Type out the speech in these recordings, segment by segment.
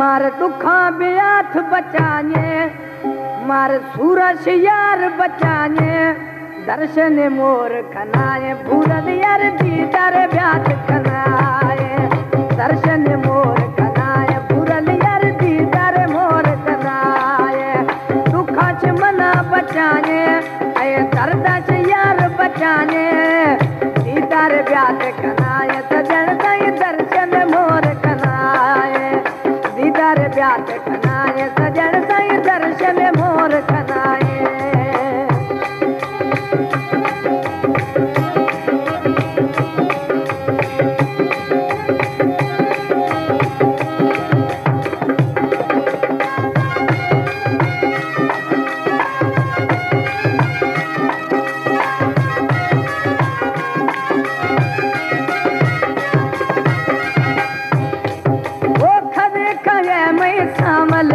मार दुखा ब्याथ बचाने मार सूरज यार बचाने दर्शन मोर खनाए भूरद यार दीदार ब्याथ खनाए दर्शन मोर खनाए भूरल यार दीदार मोर खनाए दुखा से मना बचाने अय दर्दा से यार बचाने दीदार ब्याथ खनाए सजन तय दर्शन मोर खनाए दीदार ब्याथ खनाए सजन तय दर्शन मोर खनाए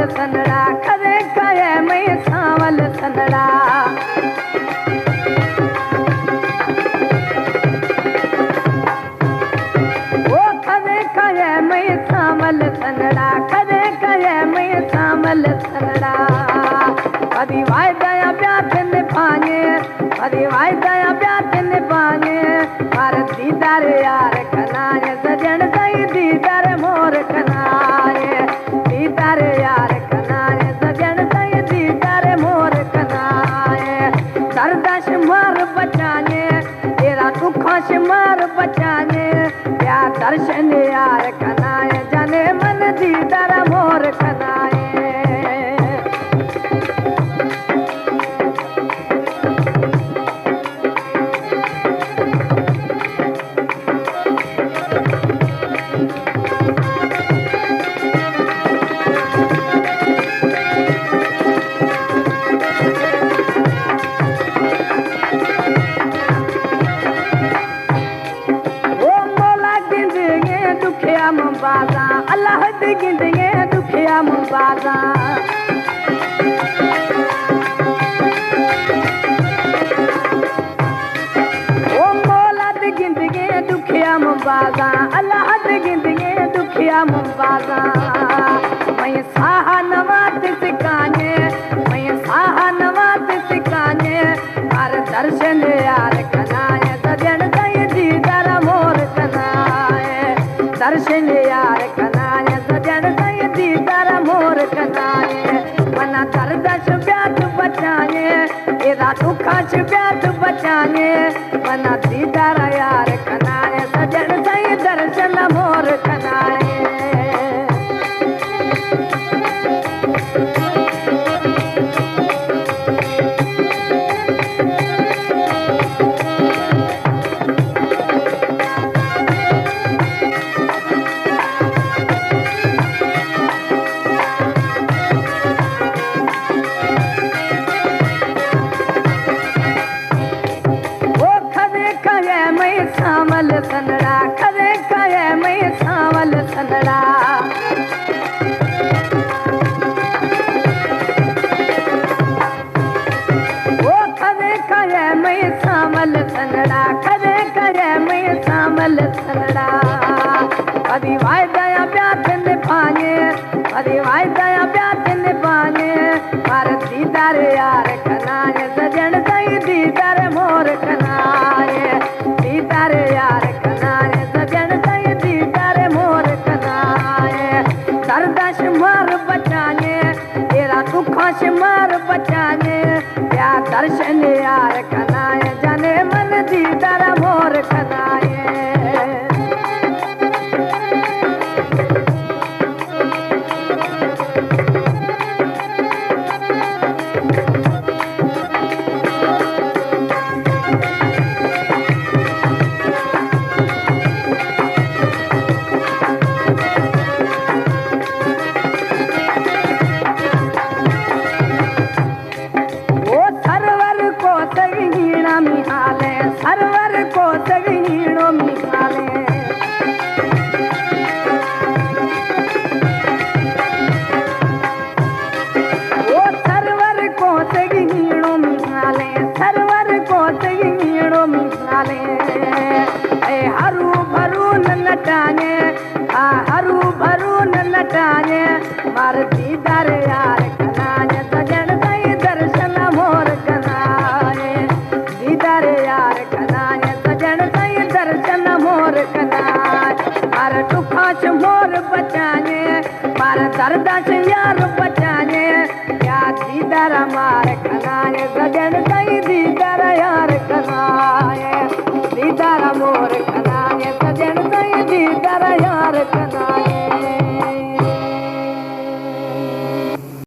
सनड़ा खरे कहे मैं सावल सनड़ा वो खरे कहे मैं सावल सनड़ा खरे कहे मैं सावल सनड़ा अभी वाय दया ब्याथ निभाने अभी वाय दया ब्याथ निभाने भारत दीदार यार खनाए सजन सही दीदार मोर खनाए दीदार यार खनाए सजन सही दीदार मोर खनाए दर्दाश मार बचाने तेरा दुखाश मार बचाने या दर्शन यार खनाए जाने मन दीदार मोर खनाए मुबाजा अल्लाह दी गिंदगे दुखिया मुबाजा ओ मौला दी गिंदगे दुखिया मुबाजा अल्लाह दी गिंदगे दुखिया मुबाजा मैं साहा नवात सिकाने मैं साहा नवात सिकाने हर दर्शन यार खनाए सजन सही दीदार मोर खनाए दर्शन यार खनाए सजन सही दीदार मोर खनाए मना दर्दश ब्याथ बचाने एदा दुखाश ब्याथ बचाने मना दीदार यार खनाए सजन सही दर्शन मोर खनाए सावल सनड़ा खरे कहे मैं सावल सनड़ा वो खरे कहे मैं सावल सनड़ा खरे कहे मैं सावल सनड़ा अभी वाय दया ब्याथ निभाने अभी वाय दया ब्याथ निभाने भारत दीदार यार खनाए सजन सही दीदार मोर खनाए दीदार यार खनाए सजन सही दीदार मोर खनाए दर्दाश मार बचाने तेरा दुखाश मार बचाने या दर्शन यार खनाए जाने मन दीदार मोर खनाए सरवर को सगीणो मिहाले मार दीदार यार कनाए सजन सही दर्शन मोर कनाए दीदार यार कनाए सजन सही दर्शन मोर कनाए मार टुखाश मोर बचाए मार दर्दाश यार बचाए या दीदार मार कनाए सजन सही दीदार यार कनाए